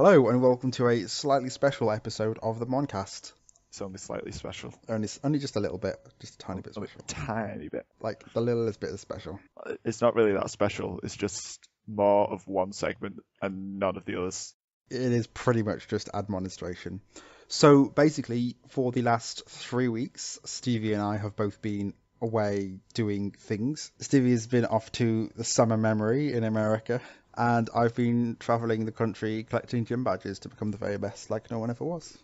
Hello and welcome to a slightly special episode of the Moncast. It's only slightly special. Only just a little bit, just a tiny bit Only special. a tiny bit. Like the littlest bit is special. It's not really that special. It's just more of one segment and none of the others. It is pretty much just administration. So basically, for the last 3 weeks, Stevie and I have both been away doing things. Stevie has been off to the summer memory in America, and I've been traveling the country collecting gym badges to become the very best like no one ever was.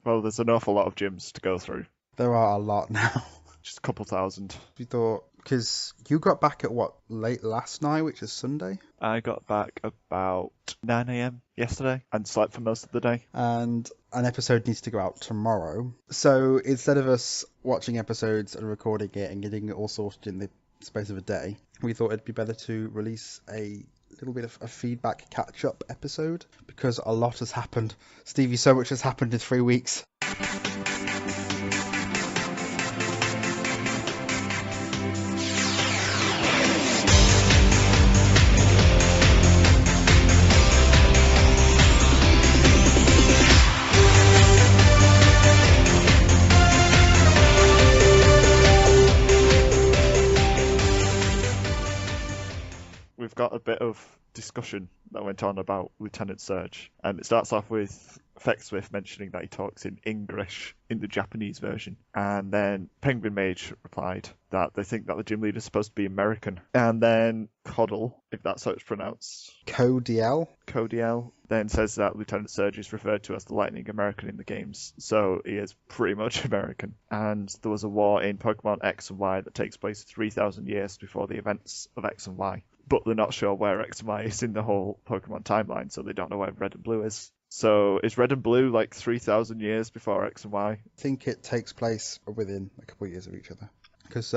Well, there's an awful lot of gyms to go through. There are a lot now. Just a couple thousand. We thought, because you got back at what, late last night, which is Sunday? I got back about 9 a.m. yesterday and slept for most of the day. And an episode needs to go out tomorrow. So instead of us watching episodes and recording it and getting it all sorted in the space of a day, we thought it'd be better to release a little bit of a feedback catch-up episode because a lot has happened. Stevie, so much has happened in 3 weeks. We've got a bit of discussion that went on about Lieutenant Surge, and it starts off with Fecksmith mentioning that he talks in English in the Japanese version, and then Penguin Mage replied that they think that the gym leader is supposed to be American, and then Coddle, if that's how it's pronounced, Codiel, then says that Lieutenant Surge is referred to as the Lightning American in the games, so he is pretty much American. And there was a war in Pokemon X and Y that takes place 3,000 years before the events of X and Y. But they're not sure where X and Y is in the whole Pokemon timeline, so they don't know where Red and Blue is. So is Red and Blue like 3,000 years before X and Y? I think it takes place within a couple of years of each other. Because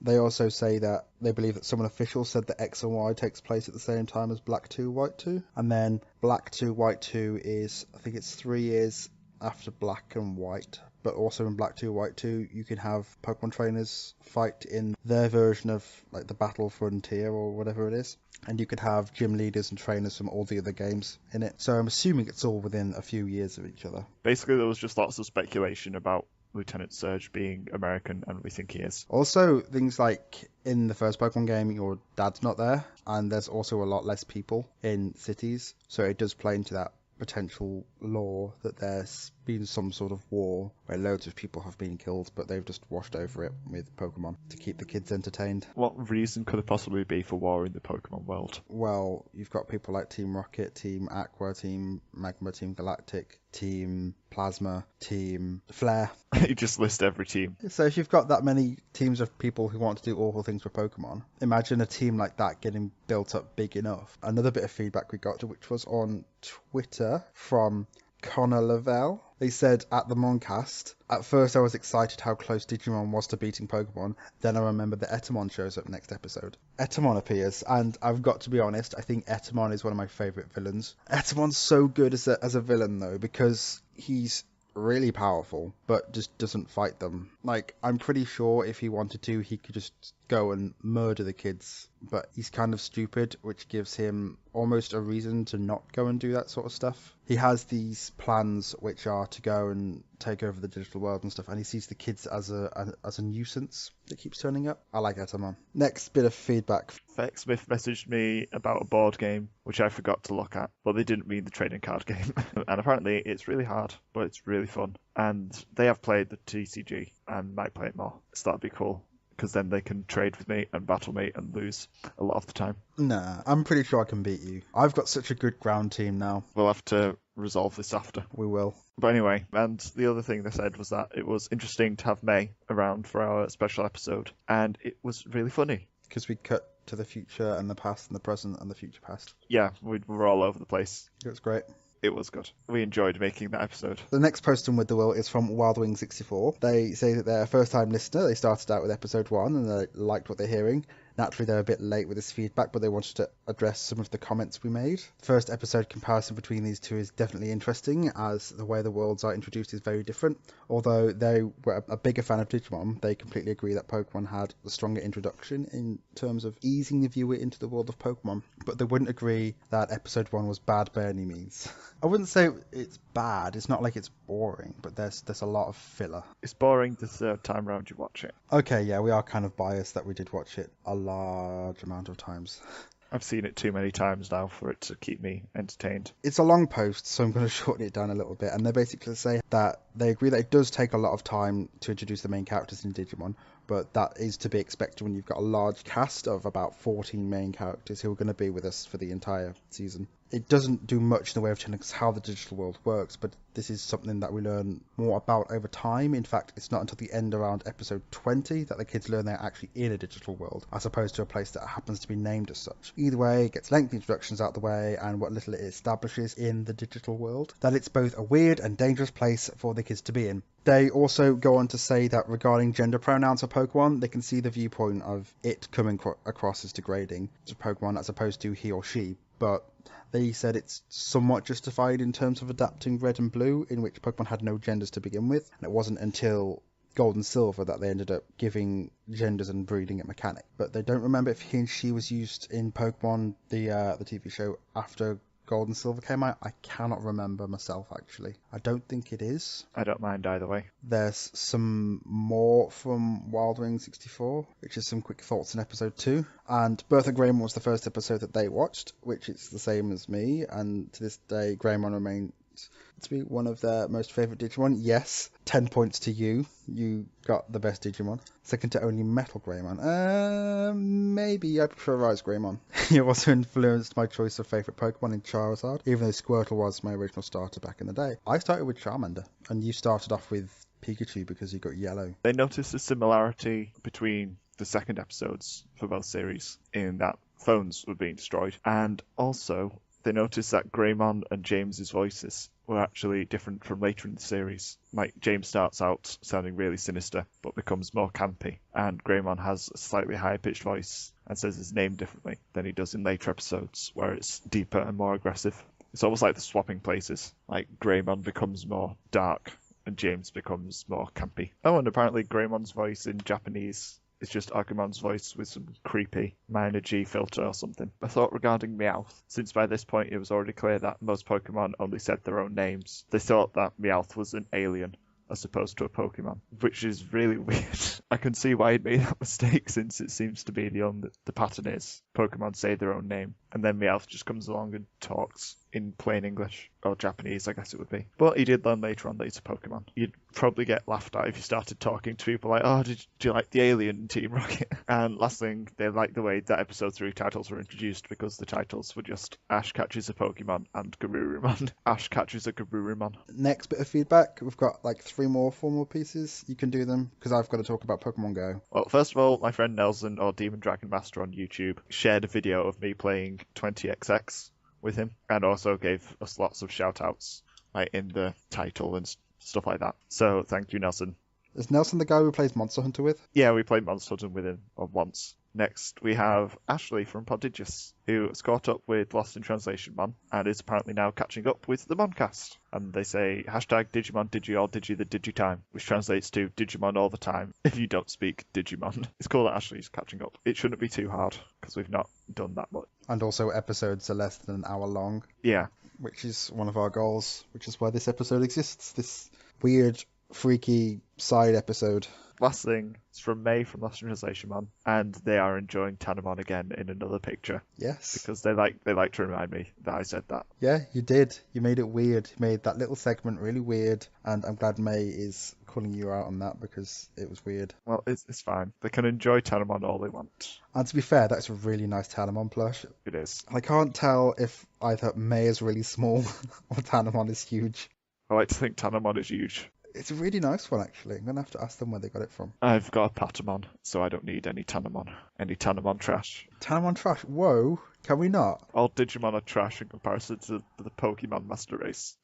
they also say that they believe that some officials said that X and Y takes place at the same time as Black 2, White 2. And then Black 2, White 2 is, I think it's 3 years after Black and White. But also in Black 2, White 2, you can have Pokemon trainers fight in their version of like the Battle Frontier or whatever it is. And you could have gym leaders and trainers from all the other games in it. So I'm assuming it's all within a few years of each other. Basically, there was just lots of speculation about Lieutenant Surge being American, and we think he is. Also, things like in the first Pokemon game, your dad's not there, and there's also a lot less people in cities. So it does play into that potential lore that there's been some sort of war where loads of people have been killed, but they've just washed over it with Pokemon to keep the kids entertained. What reason could there possibly be for war in the Pokemon world? Well, you've got people like Team Rocket, Team Aqua, Team Magma, Team Galactic, Team Plasma, Team Flare. You just list every team. So if you've got that many teams of people who want to do awful things for Pokemon, imagine a team like that getting built up big enough. Another bit of feedback we got, which was on Twitter from Connor Lavelle. They said at the Moncast, at first I was excited how close Digimon was to beating Pokemon, then I remembered that Etemon shows up next episode. Etemon appears, and I've got to be honest, I think Etemon is one of my favourite villains. Etemon's so good as a villain though, because he's really powerful, but just doesn't fight them. Like, I'm pretty sure if he wanted to, he could just go and murder the kids, but he's kind of stupid, which gives him almost a reason to not go and do that sort of stuff. He has these plans which are to go and take over the digital world and stuff, and he sees the kids as a nuisance that keeps turning up. I like Etemon. Next bit of feedback. Fecksmith messaged me about a board game, which I forgot to look at, but they didn't mean the trading card game. And apparently it's really hard, but it's really fun. And they have played the TCG and might play it more. So that'd be cool, because then they can trade with me and battle me and lose a lot of the time. Nah, I'm pretty sure I can beat you. I've got such a good ground team now. We'll have to resolve this after. We will. But anyway, and the other thing they said was that it was interesting to have May around for our special episode, and it was really funny. Because we cut to the future and the past and the present and the future past. Yeah, we were all over the place. It was great. It was good. We enjoyed making that episode. The next post on With the Will is from WildWing64. They say that they're a first-time listener. They started out with episode 1 and they liked what they're hearing. Naturally, they're a bit late with this feedback, but they wanted to address some of the comments we made. First episode comparison between these two is definitely interesting, as the way the worlds are introduced is very different. Although they were a bigger fan of Digimon, they completely agree that Pokemon had a stronger introduction in terms of easing the viewer into the world of Pokemon, but they wouldn't agree that episode 1 was bad by any means. I wouldn't say it's bad, it's not like it's boring, but there's a lot of filler. It's boring the third time round you watch it. Okay, yeah, we are kind of biased that we did watch it a large amount of times. I've seen it too many times now for it to keep me entertained. It's a long post, so I'm going to shorten it down a little bit. And they basically say that they agree that it does take a lot of time to introduce the main characters in Digimon, but that is to be expected when you've got a large cast of about 14 main characters who are going to be with us for the entire season. It doesn't do much in the way of telling us how the digital world works, but this is something that we learn more about over time. In fact, it's not until the end around episode 20 that the kids learn they're actually in a digital world, as opposed to a place that happens to be named as such. Either way, it gets lengthy introductions out the way, and what little it establishes in the digital world, that it's both a weird and dangerous place for the kids to be in. They also go on to say that regarding gender pronouns for Pokemon, they can see the viewpoint of it coming across as degrading to Pokemon as opposed to he or she, but they said it's somewhat justified in terms of adapting Red and Blue, in which Pokemon had no genders to begin with, and it wasn't until Gold and Silver that they ended up giving genders and breeding it mechanic. But they don't remember if he and she was used in Pokemon, the TV show, after Gold and Silver came out. I cannot remember myself, actually. I don't think it is. I don't mind either way. There's some more from Wild Wing 64, which is some quick thoughts in episode 2. And Birth of Greymon was the first episode that they watched, which is the same as me. And to this day, Greymon remains to be one of their most favourite Digimon. Yes, 10 points to you. You got the best Digimon. Second to only Metal Greymon. Maybe I prefer Rise Greymon. He also influenced my choice of favourite Pokemon in Charizard, even though Squirtle was my original starter back in the day. I started with Charmander, and you started off with Pikachu because you got yellow. They noticed a similarity between the second episodes for both series in that phones were being destroyed, and also they noticed that Greymon and James's voices were actually different from later in the series. Like, James starts out sounding really sinister, but becomes more campy, and Greymon has a slightly higher pitched voice and says his name differently than he does in later episodes, where it's deeper and more aggressive. It's almost like they're swapping places. Like, Greymon becomes more dark, and James becomes more campy. Oh, and apparently Greymon's voice in Japanese is just Agumon's voice with some creepy minor G filter or something. A thought regarding Meowth. Since by this point it was already clear that most Pokemon only said their own names, they thought that Meowth was an alien as opposed to a Pokemon, which is really weird. I can see why he'd made that mistake, since it seems to be the pattern is Pokemon say their own name, and then Meowth just comes along and talks in plain English, or Japanese, I guess it would be. But he did learn later on that he's a Pokemon. You'd probably get laughed at if you started talking to people like, oh, do you like the alien in Team Rocket? And last thing, they liked the way that episode 3 titles were introduced, because the titles were just Ash catches a Pokemon and Garurumon. Ash catches a Garurumon. Next bit of feedback, we've got like 3 more formal pieces. You can do them, because I've got to talk about Pokemon Go. Well, first of all, my friend Nelson, or Demon Dragon Master on YouTube, shared a video of me playing 20XX with him, and also gave us lots of shout outs like in the title and stuff like that. So thank you, Nelson. Is Nelson the guy who plays Monster Hunter with? Yeah, we played Monster Hunter with him once. Next, we have Ashley from Prodigious, who has caught up with Lost in Translation Mon, and is apparently now catching up with the Moncast. And they say, hashtag Digimon Digi or Digi the Digitime, which translates to Digimon all the time, if you don't speak Digimon. It's cool that Ashley's catching up. It shouldn't be too hard, because we've not done that much. And also episodes are less than an hour long. Yeah. Which is one of our goals, which is why this episode exists. This weird, freaky side episode. Last thing, it's from May from Lost in Translation Mon, and they are enjoying Tanamon again in another picture. Yes. Because they like to remind me that I said that. Yeah, you did. You made it weird. You made that little segment really weird, and I'm glad May is calling you out on that, because it was weird. Well, it's fine. They can enjoy Tanamon all they want. And to be fair, that's a really nice Tanamon plush. It is. I can't tell if either May is really small or Tanamon is huge. I like to think Tanamon is huge. It's a really nice one, actually. I'm going to have to ask them where they got it from. I've got a Patamon, so I don't need any Tanamon. Any Tanamon trash. Tanamon trash? Whoa, can we not? All Digimon are trash in comparison to the Pokemon Master Race.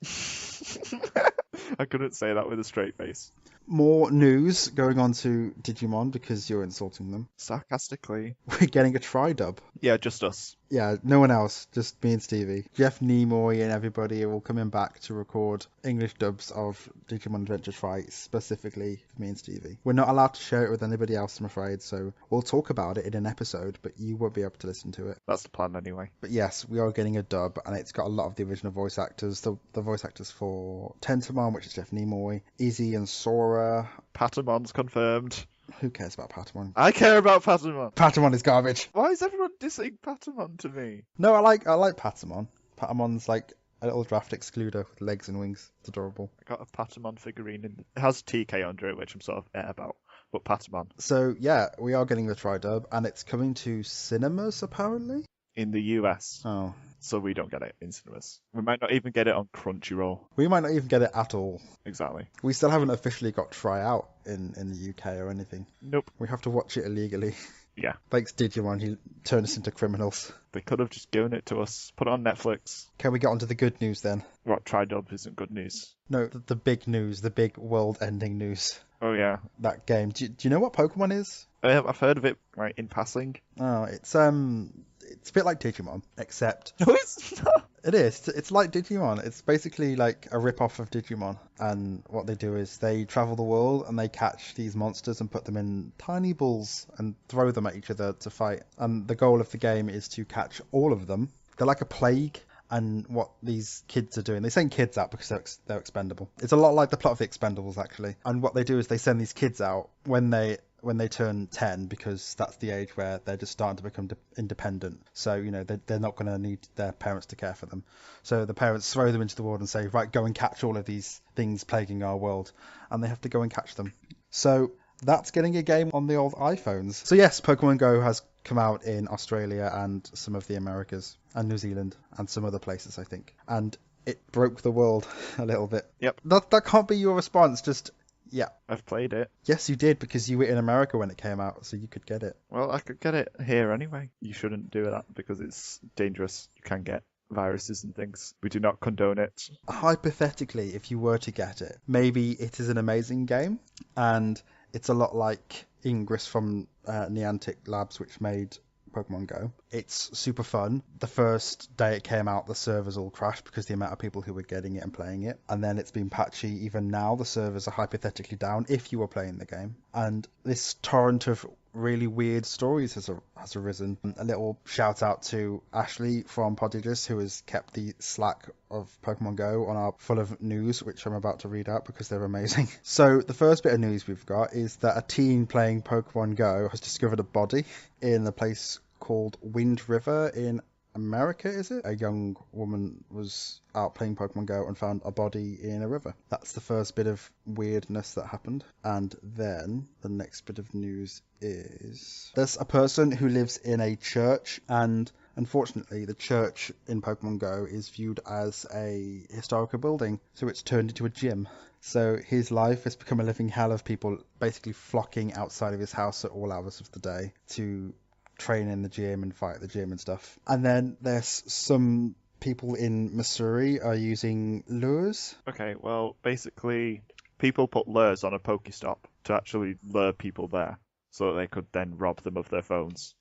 I couldn't say that with a straight face. More news going on to Digimon because you're insulting them. Sarcastically. We're getting a tri-dub. Yeah, just us. Yeah, no one else, just me and Stevie. Jeff Nimoy and everybody are all coming back to record English dubs of Digimon Adventure Tri, specifically for me and Stevie. We're not allowed to share it with anybody else, I'm afraid, so we'll talk about it in an episode, but you won't be able to listen to it. That's the plan anyway. But yes, we are getting a dub, and it's got a lot of the original voice actors. The voice actors for Tentamon, which is Jeff Nimoy, Izzy and Sora. Patamon's confirmed. Who cares about Patamon? I care about Patamon. Patamon is garbage. Why is everyone dissing Patamon to me? No, I like Patamon. Patamon's like a little draft excluder with legs and wings. It's adorable. I got a Patamon figurine and it has TK under it, which I'm sort of about. But Patamon. So yeah, we are getting the tri-dub, and it's coming to cinemas apparently. In the US. Oh. So we don't get it in cinemas. We might not even get it on Crunchyroll. We might not even get it at all. Exactly. We still haven't officially got Try Out in the UK or anything. Nope. We have to watch it illegally. Yeah. Thanks Digimon, he turned us into criminals. They could have just given it to us. Put it on Netflix. Can we get on to the good news then? What, tri-dub isn't good news? No, the big news, the big world-ending news. Oh yeah. That game. Do you know what Pokemon is? I've heard of it, right, in passing. Oh, it's a bit like Digimon, except... No, it's not. It is. It's like Digimon. It's basically like a rip-off of Digimon. And what they do is they travel the world and they catch these monsters and put them in tiny balls and throw them at each other to fight. And the goal of the game is to catch all of them. They're like a plague. And what these kids are doing, they send kids out because they're expendable. It's a lot like the plot of the Expendables, actually. And what they do is they send these kids out when they turn 10, because that's the age where they're just starting to become independent. So, you know, they're not going to need their parents to care for them. So the parents throw them into the world and say, right, go and catch all of these things plaguing our world. And they have to go and catch them. So that's getting a game on the old iPhones. So yes, Pokemon Go has come out in Australia and some of the Americas and New Zealand and some other places, I think. And it broke the world a little bit. Yep. That can't be your response, just... Yeah. I've played it. Yes, you did, because you were in America when it came out, so you could get it. Well, I could get it here anyway. You shouldn't do that because it's dangerous. You can get viruses and things. We do not condone it. Hypothetically, if you were to get it, maybe it is an amazing game, and it's a lot like Ingress from Niantic Labs, which made Pokemon Go. It's super fun. The first day it came out, the servers all crashed because the amount of people who were getting it and playing it. And then it's been patchy. Even now, the servers are hypothetically down if you were playing the game. And this torrent of really weird stories has arisen. A little shout out to Ashley from Podigus, who has kept the Slack of Pokemon Go on our full of news, which I'm about to read out because they're amazing. So the first bit of news we've got is that a teen playing Pokemon Go has discovered a body in a place called Wind River in America, is it? A young woman was out playing Pokemon Go and found a body in a river. That's the first bit of weirdness that happened. And then the next bit of news is there's a person who lives in a church, and unfortunately the church in Pokemon Go is viewed as a historical building, so it's turned into a gym. So his life has become a living hell of people basically flocking outside of his house at all hours of the day to train in the gym and fight at the gym and stuff. And then there's some people in Missouri are using lures. Okay, well, basically, people put lures on a Pokestop to actually lure people there so that they could then rob them of their phones.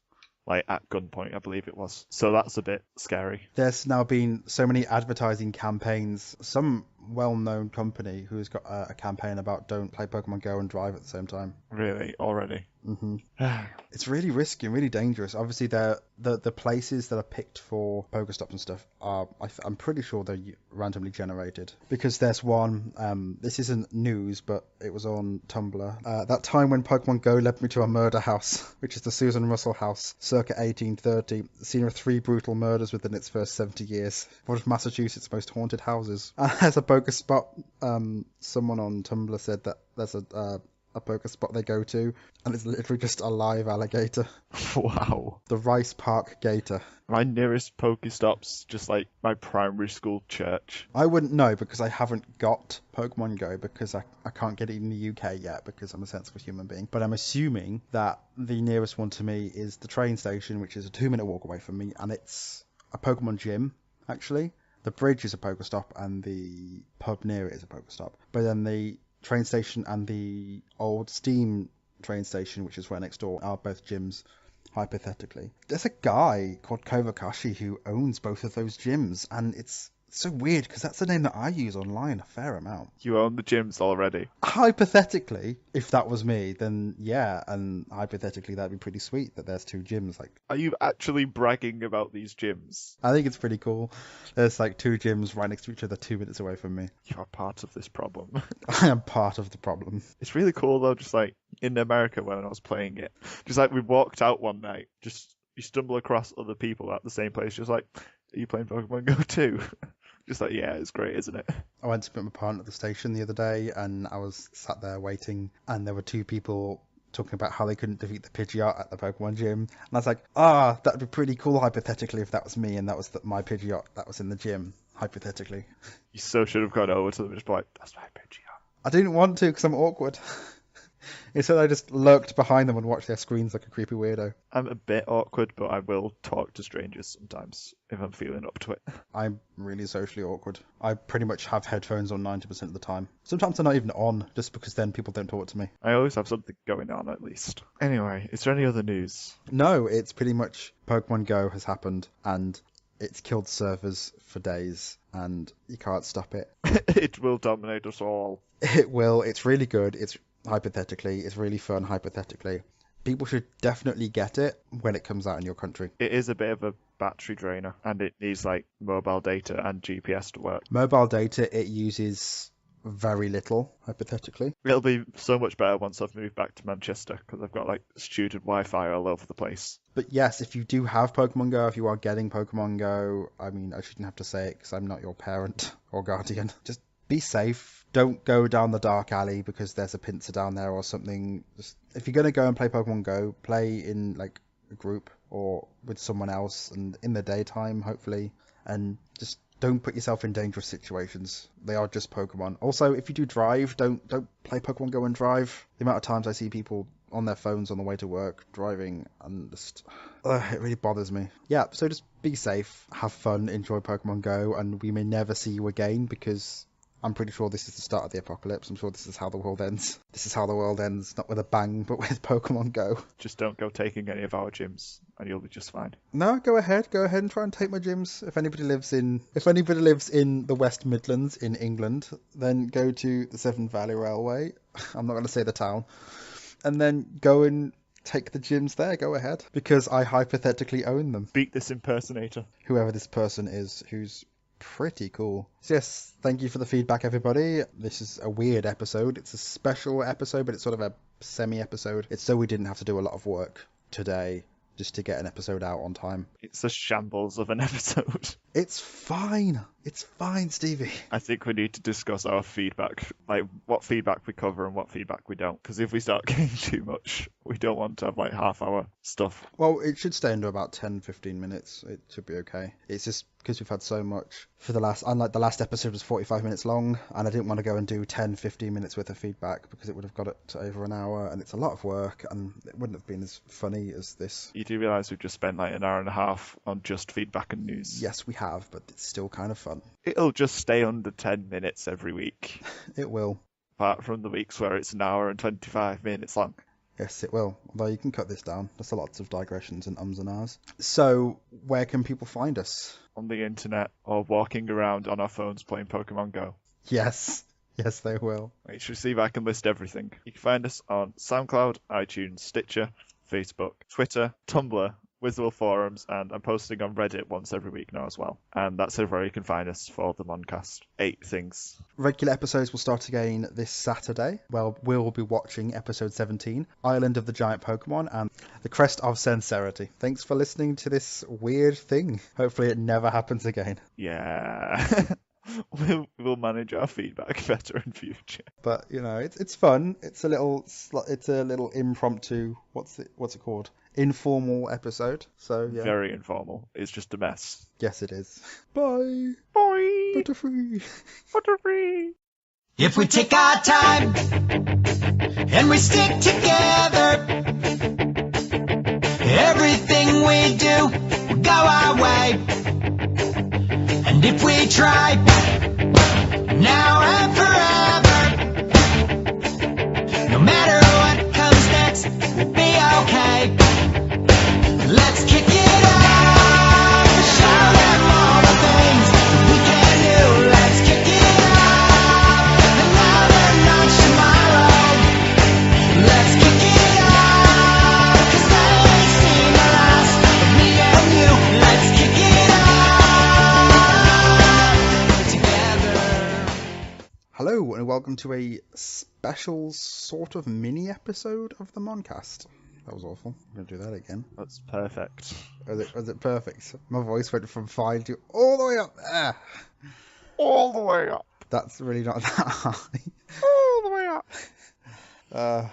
Like at gunpoint, I believe it was. So that's a bit scary. There's now been so many advertising campaigns. Some well-known company who's got a campaign about don't play Pokemon Go and drive at the same time. Really? Already? Mm-hmm. It's really risky and really dangerous. Obviously, the places that are picked for Pokestops and stuff are, I'm pretty sure they're randomly generated. Because there's one, this isn't news, but it was on Tumblr. That time when Pokemon Go led me to a murder house, which is the Susan Russell house, circa 1830, the scene of 3 brutal murders within its first 70 years. One of Massachusetts' most haunted houses. As a Pokespot, someone on Tumblr said that there's a Pokespot they go to, and it's literally just a live alligator. Wow. The Rice Park Gator. My nearest Pokestop's just like my primary school church. I wouldn't know because I haven't got Pokemon Go because I can't get it in the UK yet because I'm a sensible human being. But I'm assuming that the nearest one to me is the train station, which is a 2-minute walk away from me, and it's a Pokemon gym, actually. The bridge is a Pokestop and the pub near it is a Pokestop. But then the train station and the old steam train station, which is right next door, are both gyms, hypothetically. There's a guy called Kovakashi who owns both of those gyms, and it's so weird because that's the name that I use online a fair amount. You own the gyms already. Hypothetically, if that was me, then yeah, and hypothetically that'd be pretty sweet that there's two gyms. Like, Are you actually bragging about these gyms? I think it's pretty cool. There's like two gyms right next to each other, 2 minutes away from me. You are part of this problem. I am part of the problem. It's really cool though, just like in America when I was playing it. Just like we walked out one night, just you stumble across other people at the same place, just like, are you playing Pokemon Go too? Just like, yeah, it's great, isn't it? I went to pick my parent at the station the other day, and I was sat there waiting, and there were two people talking about how they couldn't defeat the Pidgeot at the Pokemon gym. And I was like, that'd be pretty cool hypothetically if that was me, and that was my Pidgeot that was in the gym, hypothetically. You so should have gone over to them and just be like, that's my Pidgeot. I didn't want to because I'm awkward. Instead, I just lurked behind them and watched their screens like a creepy weirdo. I'm a bit awkward, but I will talk to strangers sometimes if I'm feeling up to it. I'm really socially awkward. I pretty much have headphones on 90% of the time. Sometimes they're not even on, just because then people don't talk to me. I always have something going on at least. Anyway, is there any other news? No, it's pretty much Pokemon Go has happened, and it's killed servers for days, and you can't stop it. It will dominate us all. It will. It's really good. It's hypothetically, it's really fun hypothetically. People should definitely get it when it comes out in your country. It is a bit of a battery drainer, and it needs like mobile data and GPS to work. Mobile data, it uses very little, hypothetically. It'll be so much better once I've moved back to Manchester, because I've got like student Wi-Fi all over the place. But yes, if you do have Pokemon Go, if you are getting Pokemon Go, I mean, I shouldn't have to say it because I'm not your parent or guardian. Just be safe. Don't go down the dark alley because there's a pincer down there or something. Just, if you're going to go and play Pokemon Go, play in like a group or with someone else and in the daytime, hopefully. And just don't put yourself in dangerous situations. They are just Pokemon. Also, if you do drive, don't play Pokemon Go and drive. The amount of times I see people on their phones on the way to work driving, and just it really bothers me. Yeah, so just be safe, have fun, enjoy Pokemon Go, and we may never see you again because I'm pretty sure this is the start of the apocalypse. I'm sure this is how the world ends. This is how the world ends, not with a bang, but with Pokemon Go. Just don't go taking any of our gyms, and you'll be just fine. No, go ahead and try and take my gyms. If anybody lives in the West Midlands in England, then go to the Severn Valley Railway. I'm not going to say the town. And then go and take the gyms there. Go ahead, because I hypothetically own them. Beat this impersonator. Whoever this person is, who's pretty cool. So yes, thank you for the feedback, everybody. This is a weird episode. It's a special episode, but it's sort of a semi-episode. It's so we didn't have to do a lot of work today just to get an episode out on time. It's a shambles of an episode. It's fine. It's fine, Stevie. I think we need to discuss our feedback, like what feedback we cover and what feedback we don't. Because if we start getting too much, we don't want to have like half-hour stuff. Well, it should stay under about 10-15 minutes. It should be okay. It's just because we've had so much for the last, unlike the last episode was 45 minutes long, and I didn't want to go and do 10-15 minutes worth of feedback because it would have got it to over an hour, and it's a lot of work, and it wouldn't have been as funny as this. You do realise we've just spent like an hour and a half on just feedback and news? Yes, we have, but it's still kind of fun. It'll just stay under 10 minutes every week. It will. Apart from the weeks where it's an hour and 25 minutes long. Yes, it will. Although you can cut this down. There's lots of digressions and ums and ahs. So, where can people find us? On the internet or walking around on our phones playing Pokemon Go. Yes. Yes, they will. Wait, should we see if I can list everything? You can find us on SoundCloud, iTunes, Stitcher, Facebook, Twitter, Tumblr, Wizard forums, and I'm posting on Reddit once every week now as well. And that's everywhere you can find us for the Moncast 8 things. Regular episodes will start again this Saturday. Well, we'll be watching episode 17, Island of the Giant Pokemon and the Crest of Sincerity. Thanks for listening to this weird thing. Hopefully it never happens again. Yeah. We'll manage our feedback better in future. But you know, it's fun. It's a little impromptu. What's it called? Informal episode. So yeah. Very informal. It's just a mess. Yes, it is. Bye. Bye. Butterfree. Butterfree. If we take our time and we stick together, everything we do will go our way. And if we try now and forever, Hello and welcome to a special sort of mini episode of the Moncast. That was awful. I'm going to do that again. That's perfect. Was it perfect? My voice went from fine to all the way up there. All the way up. That's really not that high. All the way up.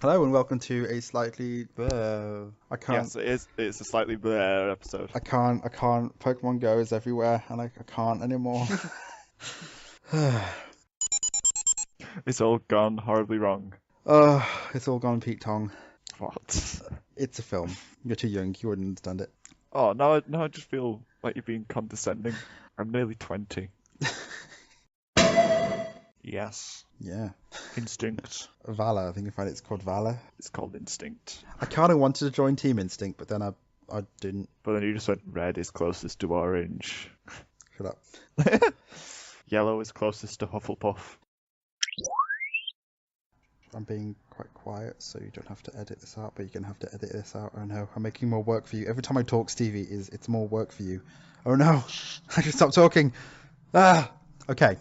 Hello and welcome to a slightly... I can't... Yes, it is. It's a slightly blur episode. I can't. Pokemon Go is everywhere and I can't anymore. It's all gone horribly wrong. It's all gone Pete Tong. What? It's a film. You're too young. You wouldn't understand it. Oh, now I just feel like you're being condescending. I'm nearly 20. Yes. Yeah. Instinct. Valor. I think it's called Valor. It's called Instinct. I kind of wanted to join Team Instinct, but then I didn't. But then you just went red is closest to orange. Shut up. Yellow is closest to Hufflepuff. I'm being quite quiet, so you don't have to edit this out, but you're going to have to edit this out. Oh no, I'm making more work for you. Every time I talk, Stevie, it's more work for you. Oh no, I should stop talking. Okay.